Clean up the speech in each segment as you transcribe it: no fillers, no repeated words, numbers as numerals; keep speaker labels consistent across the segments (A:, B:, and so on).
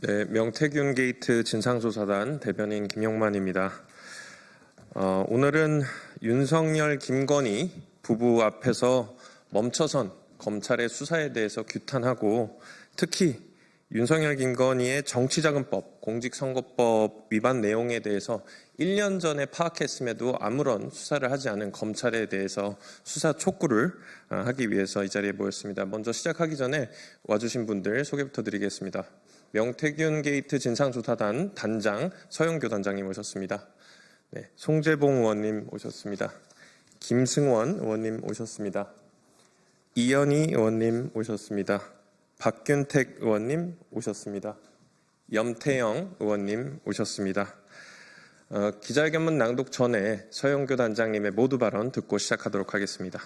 A: 네, 명태균 게이트 진상조사단 대변인 김용만입니다. 오늘은 윤석열, 김건희 부부 앞에서 멈춰선 검찰의 수사에 대해서 규탄하고 특히 윤석열, 김건희의 정치자금법, 공직선거법 위반 내용에 대해서 1년 전에 파악했음에도 아무런 수사를 하지 않은 검찰에 대해서 수사 촉구를 하기 위해서 이 자리에 모였습니다. 먼저 시작하기 전에 와주신 분들 소개부터 드리겠습니다. 명태균 게이트 진상조사단 단장 서영교 단장님 오셨습니다. 네, 송재봉 의원님 오셨습니다. 김승원 의원님 오셨습니다. 이현희 의원님 오셨습니다. 박균택 의원님 오셨습니다. 염태영 의원님 오셨습니다. 기자회견문 낭독 전에 서영교 단장님의 모두 발언 듣고 시작하도록 하겠습니다.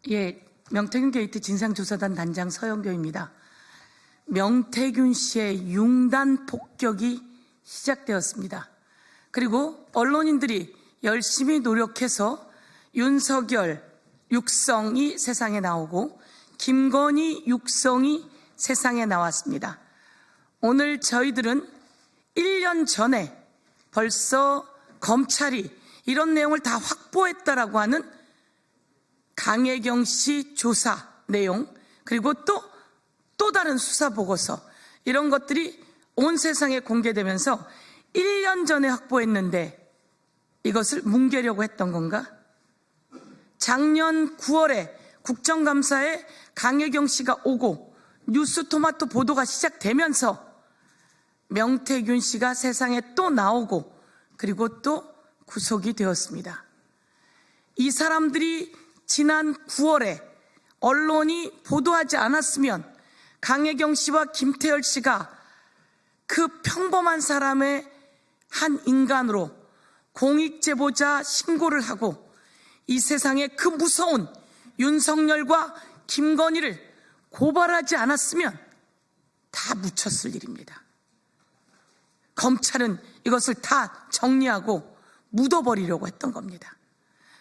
B: 예, 명태균 게이트 진상조사단 단장 서영교입니다. 명태균 씨의 융단 폭격이 시작되었습니다. 그리고 언론인들이 열심히 노력해서 윤석열 육성이 세상에 나오고 김건희 육성이 세상에 나왔습니다. 오늘 저희들은 1년 전에 벌써 검찰이 이런 내용을 다 확보했다라고 하는 강혜경 씨 조사 내용, 그리고 또 다른 수사 보고서, 이런 것들이 온 세상에 공개되면서 1년 전에 확보했는데 이것을 뭉개려고 했던 건가? 작년 9월에 국정감사에 강혜경 씨가 오고 뉴스토마토 보도가 시작되면서 명태균 씨가 세상에 또 나오고 그리고 또 구속이 되었습니다. 이 사람들이 지난 9월에 언론이 보도하지 않았으면 강혜경 씨와 김태열 씨가 그 평범한 사람의 한 인간으로 공익제보자 신고를 하고 이 세상에 그 무서운 윤석열과 김건희를 고발하지 않았으면 다 묻혔을 일입니다. 검찰은 이것을 다 정리하고 묻어버리려고 했던 겁니다.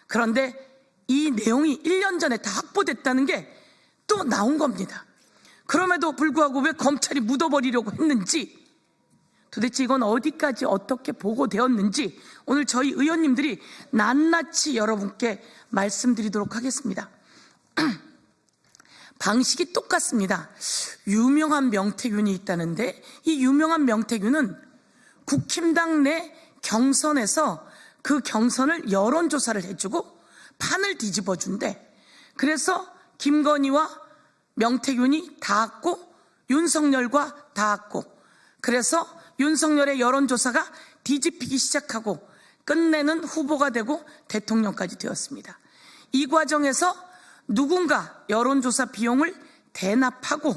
B: 그런데 이 내용이 1년 전에 다 확보됐다는 게 또 나온 겁니다. 그럼에도 불구하고 왜 검찰이 묻어버리려고 했는지, 도대체 이건 어디까지 어떻게 보고되었는지 오늘 저희 의원님들이 낱낱이 여러분께 말씀드리도록 하겠습니다. 방식이 똑같습니다. 유명한 명태균이 있다는데 이 유명한 명태균은 국힘당 내 경선에서 그 경선을 여론조사를 해주고 판을 뒤집어준대. 그래서 김건희와 명태균이 닿았고 윤석열과 닿았고, 그래서 윤석열의 여론조사가 뒤집히기 시작하고 끝내는 후보가 되고 대통령까지 되었습니다. 이 과정에서 누군가 여론조사 비용을 대납하고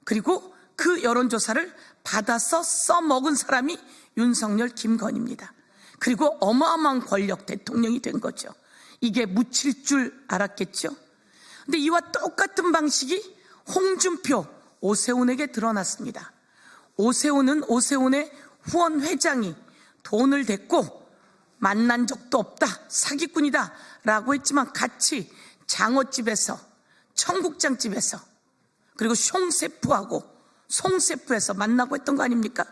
B: 그리고 그 여론조사를 받아서 써먹은 사람이 윤석열, 김건희입니다. 그리고 어마어마한 권력 대통령이 된 거죠. 이게 묻힐 줄 알았겠죠. 근데 이와 똑같은 방식이 홍준표, 오세훈에게 드러났습니다. 오세훈은 오세훈의 후원 회장이 돈을 댔고 만난 적도 없다, 사기꾼이다 라고 했지만 같이 장어집에서, 청국장집에서, 그리고 숑세프하고 송세프에서 만나고 했던 거 아닙니까?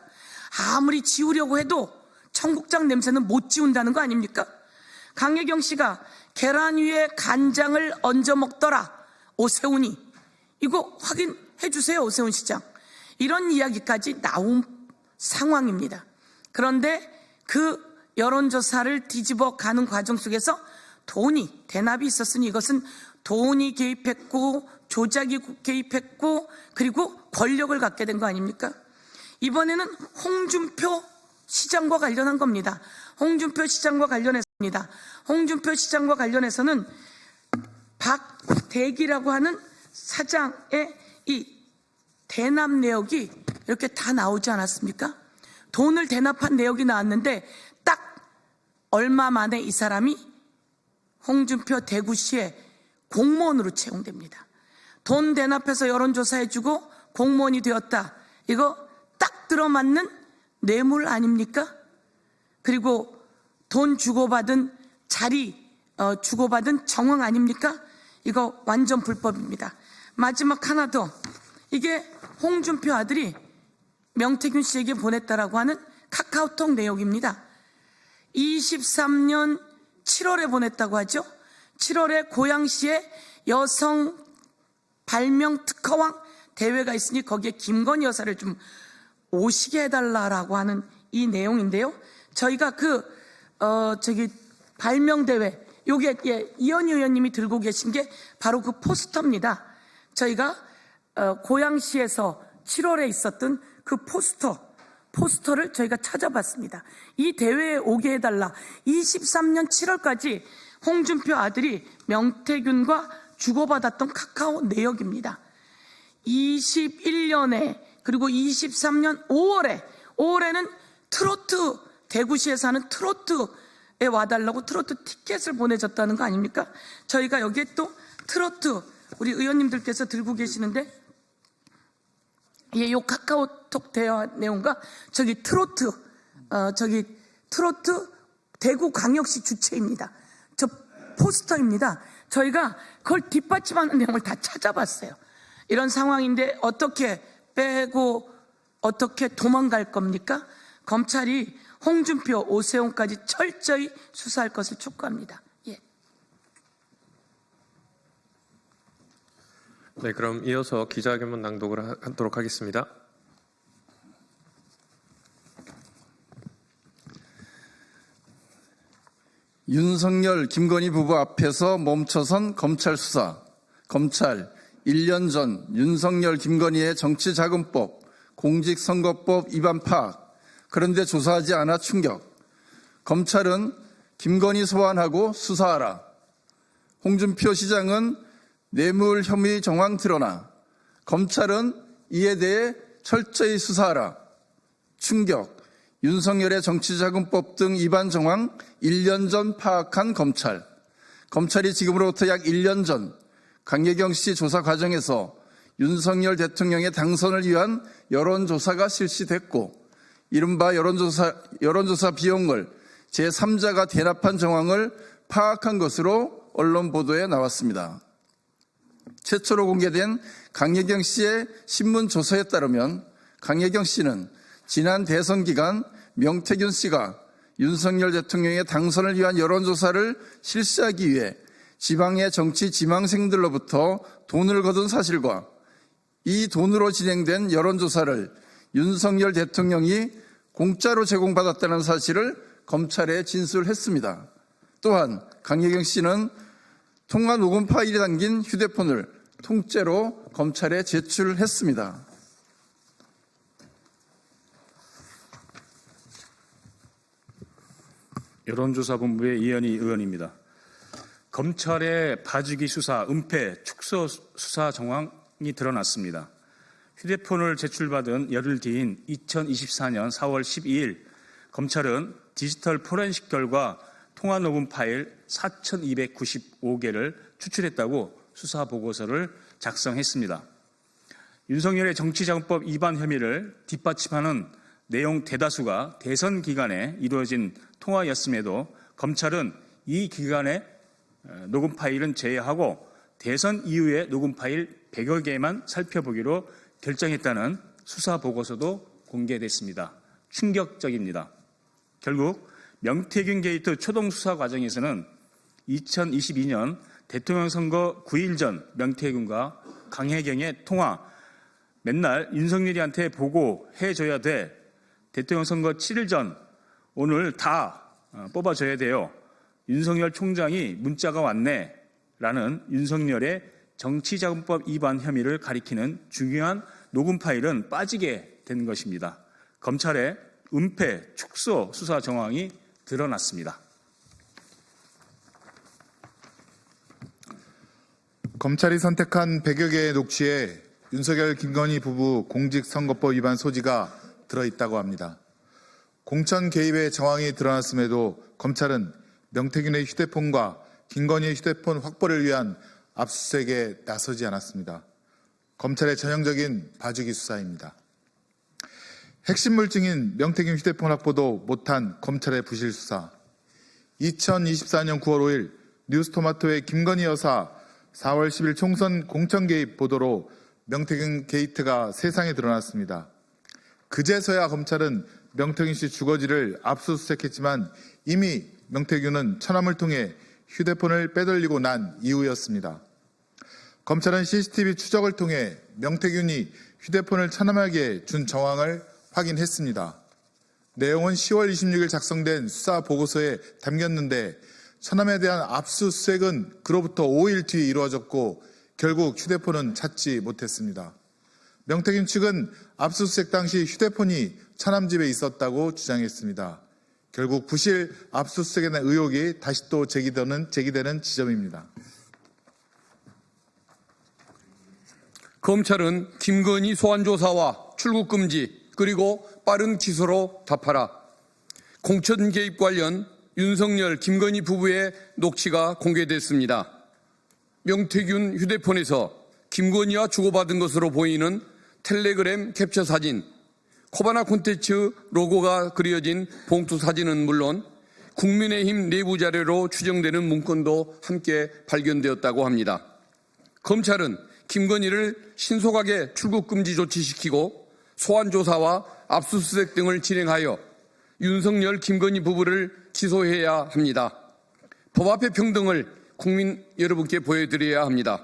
B: 아무리 지우려고 해도 청국장 냄새는 못 지운다는 거 아닙니까? 강혜경 씨가 계란 위에 간장을 얹어 먹더라, 오세훈이. 이거 확인해 주세요, 오세훈 시장. 이런 이야기까지 나온 상황입니다. 그런데 그 여론조사를 뒤집어 가는 과정 속에서 돈이 대납이 있었으니 이것은 돈이 개입했고 조작이 개입했고 그리고 권력을 갖게 된 거 아닙니까? 이번에는 홍준표 시장과 관련한 겁니다. 홍준표 시장과 관련했습니다. 홍준표 시장과 관련해서는 박대기라고 하는 사장의 이 대납 내역이 이렇게 다 나오지 않았습니까? 돈을 대납한 내역이 나왔는데 딱 얼마 만에 이 사람이 홍준표 대구시에 공무원으로 채용됩니다. 돈 대납해서 여론조사해주고 공무원이 되었다. 이거 딱 들어맞는 뇌물 아닙니까? 그리고 돈 주고받은 자리 주고받은 정황 아닙니까? 이거 완전 불법입니다. 마지막 하나 더. 이게 홍준표 아들이 명태균 씨에게 보냈다라고 하는 카카오톡 내용입니다. 23년 7월에 보냈다고 하죠. 7월에 고양시에 여성 발명 특허왕 대회가 있으니 거기에 김건희 여사를 좀 오시게 해달라라고 하는 이 내용인데요. 저희가 발명 대회, 요게 이현희 의원님이 들고 계신 게 바로 그 포스터입니다. 저희가 고양시에서 7월에 있었던 그 포스터를 저희가 찾아봤습니다. 이 대회에 오게 해달라. 23년 7월까지 홍준표 아들이 명태균과 주고받았던 카카오 내역입니다. 21년에 그리고 23년 5월에는 트로트, 대구시에서 하는 트로트에 와달라고 트로트 티켓을 보내줬다는 거 아닙니까? 저희가 여기에 또 트로트, 우리 의원님들께서 들고 계시는데, 요 카카오톡 대화 내용과 트로트 대구광역시 주최입니다. 저 포스터입니다. 저희가 그걸 뒷받침하는 내용을 다 찾아봤어요. 이런 상황인데 어떻게 빼고 어떻게 도망갈 겁니까? 검찰이 홍준표, 오세훈까지 철저히 수사할 것을 촉구합니다. 예.
A: 네, 그럼 이어서 기자회견문 낭독을 하도록 하겠습니다.
C: 윤석열, 김건희 부부 앞에서 멈춰선 검찰 수사. 검찰 1년 전 윤석열, 김건희의 정치자금법, 공직선거법 위반 파악. 그런데 조사하지 않아 충격. 검찰은 김건희 소환하고 수사하라. 홍준표 시장은 뇌물 혐의 정황 드러나. 검찰은 이에 대해 철저히 수사하라. 충격. 윤석열의 정치자금법 등 위반 정황 1년 전 파악한 검찰. 검찰이 지금으로부터 약 1년 전 강예경 씨 조사 과정에서 윤석열 대통령의 당선을 위한 여론조사가 실시됐고, 이른바 여론조사 비용을 제3자가 대납한 정황을 파악한 것으로 언론 보도에 나왔습니다. 최초로 공개된 강예경 씨의 신문 조서에 따르면 강예경 씨는 지난 대선 기간 명태균 씨가 윤석열 대통령의 당선을 위한 여론조사를 실시하기 위해 지방의 정치 지망생들로부터 돈을 거둔 사실과 이 돈으로 진행된 여론조사를 윤석열 대통령이 공짜로 제공받았다는 사실을 검찰에 진술했습니다. 또한 강예경 씨는 통화 녹음 파일이 담긴 휴대폰을 통째로 검찰에 제출했습니다.
D: 여론조사본부의 이현희 의원입니다. 검찰의 봐주기 수사, 은폐, 축소 수사 정황이 드러났습니다. 휴대폰을 제출받은 열흘 뒤인 2024년 4월 12일 검찰은 디지털 포렌식 결과 통화 녹음 파일 4,295개를 추출했다고 수사 보고서를 작성했습니다. 윤석열의 정치자금법 위반 혐의를 뒷받침하는 내용 대다수가 대선 기간에 이루어진 통화였음에도 검찰은 이 기간의 녹음 파일은 제외하고 대선 이후의 녹음 파일 100여 개만 살펴보기로 결정했다는 수사 보고서도 공개됐습니다. 충격적입니다. 결국 명태균 게이트 초동 수사 과정에서는 2022년 대통령 선거 9일 전 명태균과 강혜경의 통화, 맨날 윤석열이한테 보고해줘야 돼. 대통령 선거 7일 전 오늘 다 뽑아줘야 돼요. 윤석열 총장이 문자가 왔네. 라는 윤석열의 정치자금법 위반 혐의를 가리키는 중요한 녹음 파일은 빠지게 된 것입니다. 검찰의 은폐, 축소 수사 정황이 드러났습니다.
E: 검찰이 선택한 100여 개의 녹취에 윤석열, 김건희 부부 공직선거법 위반 소지가 들어있다고 합니다. 공천 개입의 정황이 드러났음에도 검찰은 명태균의 휴대폰과 김건희의 휴대폰 확보를 위한 압수수색에 나서지 않았습니다. 검찰의 전형적인 봐주기 수사입니다. 핵심 물증인 명태균 휴대폰 확보도 못한 검찰의 부실 수사. 2024년 9월 5일 뉴스토마토의 김건희 여사 4월 10일 총선 공천 개입 보도로 명태균 게이트가 세상에 드러났습니다. 그제서야 검찰은 명태균 씨 주거지를 압수수색했지만 이미 명태균은 천함을 통해 휴대폰을 빼돌리고 난 이후였습니다. 검찰은 CCTV 추적을 통해 명태균이 휴대폰을 천함에게 준 정황을 확인했습니다. 내용은 10월 26일 작성된 수사 보고서에 담겼는데 천함에 대한 압수수색은 그로부터 5일 뒤에 이루어졌고 결국 휴대폰은 찾지 못했습니다. 명태균 측은 압수수색 당시 휴대폰이 천함집에 있었다고 주장했습니다. 결국 부실 압수수색에 대한 의혹이 다시 또 제기되는 지점입니다.
F: 검찰은 김건희 소환조사와 출국금지 그리고 빠른 기소로 답하라. 공천 개입 관련 윤석열, 김건희 부부의 녹취가 공개됐습니다. 명태균 휴대폰에서 김건희와 주고받은 것으로 보이는 텔레그램 캡처 사진, 코바나 콘텐츠 로고가 그려진 봉투 사진은 물론 국민의힘 내부 자료로 추정되는 문건도 함께 발견되었다고 합니다. 검찰은 김건희를 신속하게 출국금지 조치시키고 소환조사와 압수수색 등을 진행하여 윤석열, 김건희 부부를 기소해야 합니다. 법 앞의 평등을 국민 여러분께 보여드려야 합니다.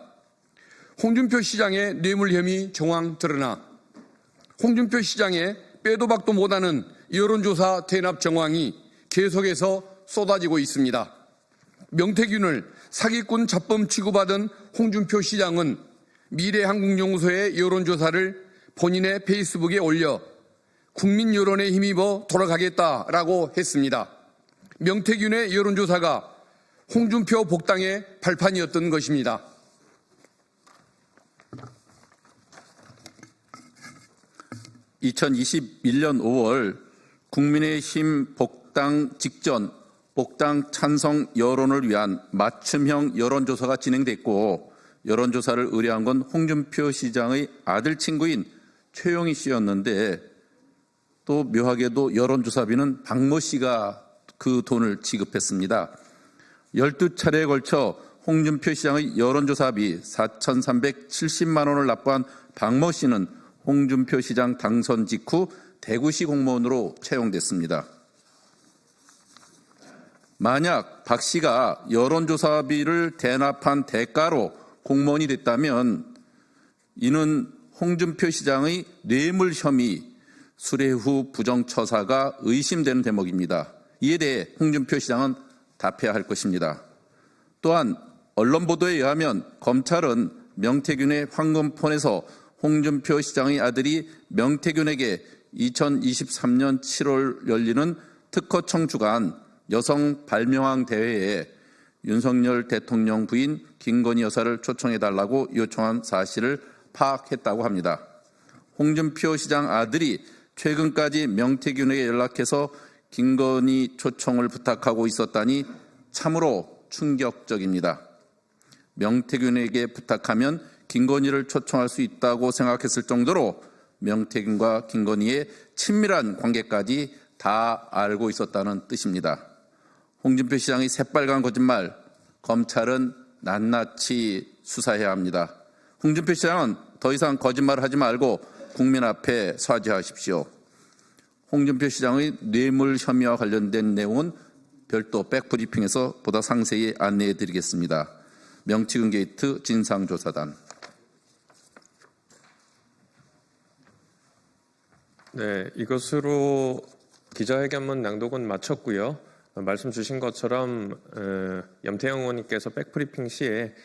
F: 홍준표 시장의 뇌물 혐의 정황 드러나 홍준표 시장의 빼도 박도 못하는 여론조사 대납 정황이 계속해서 쏟아지고 있습니다. 명태균을 사기꾼 잡범 취급하던 홍준표 시장은 미래한국연구소의 여론조사를 본인의 페이스북에 올려 국민 여론에 힘입어 돌아가겠다라고 했습니다. 명태균의 여론조사가 홍준표 복당의 발판이었던 것입니다.
C: (2021년 5월) 국민의힘 복당 직전 복당 찬성 여론을 위한 맞춤형 여론조사가 진행됐고 여론조사를 의뢰한 건 홍준표 시장의 아들 친구인 최용희 씨였는데 또 묘하게도 여론조사비는 박모 씨가 그 돈을 지급했습니다. 12차례에 걸쳐 홍준표 시장의 여론조사비 4,370만 원을 납부한 박모 씨는 홍준표 시장 당선 직후 대구시 공무원으로 채용됐습니다. 만약 박 씨가 여론조사비를 대납한 대가로 공무원이 됐다면 이는 홍준표 시장의 뇌물 혐의, 수뢰 후 부정처사가 의심되는 대목입니다. 이에 대해 홍준표 시장은 답해야 할 것입니다. 또한 언론 보도에 의하면 검찰은 명태균의 황금폰에서 홍준표 시장의 아들이 명태균에게 2023년 7월 열리는 특허청 주관 여성 발명왕 대회에 윤석열 대통령 부인 김건희 여사를 초청해달라고 요청한 사실을 파악했다고 합니다. 홍준표 시장 아들이 최근까지 명태균에게 연락해서 김건희 초청을 부탁하고 있었다니 참으로 충격적입니다. 명태균에게 부탁하면 김건희를 초청할 수 있다고 생각했을 정도로 명태균과 김건희의 친밀한 관계까지 다 알고 있었다는 뜻입니다. 홍준표 시장의 새빨간 거짓말, 검찰은 낱낱이 수사해야 합니다. 홍준표 시장은 더 이상 거짓말을 하지 말고 국민 앞에 사죄하십시오. 홍준표 시장의 뇌물 혐의와 관련된 내용은 별도 백브리핑에서 보다 상세히 안내해 드리겠습니다. 명태균 게이트 진상조사단.
A: 네, 이것으로 기자회견문 낭독은 마쳤고요. 말씀 주신 것처럼 염태영 의원님께서 백브리핑 시에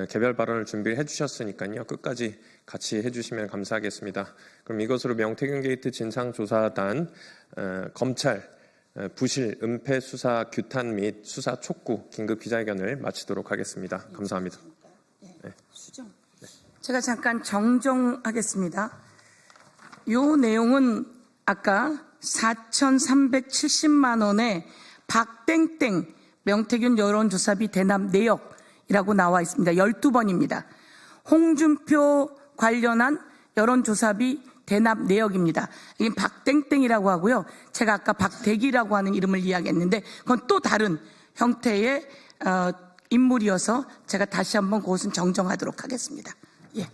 A: 개별 발언을 준비해 주셨으니까요. 끝까지 같이 해주시면 감사하겠습니다. 그럼 이것으로 명태균 게이트 진상조사단 검찰 부실 은폐 수사 규탄 및 수사 촉구 긴급 기자회견을 마치도록 하겠습니다. 감사합니다. 네.
B: 제가 잠깐 정정하겠습니다. 요 내용은 아까 4,370만 원의 박땡땡 명태균 여론조사비 대납 내역이라고 나와 있습니다. 12번입니다. 홍준표 관련한 여론조사비 대납 내역입니다. 이게 박땡땡이라고 하고요. 제가 아까 박대기라고 하는 이름을 이야기했는데 그건 또 다른 형태의 인물이어서 제가 다시 한번 그것은 정정하도록 하겠습니다. 예.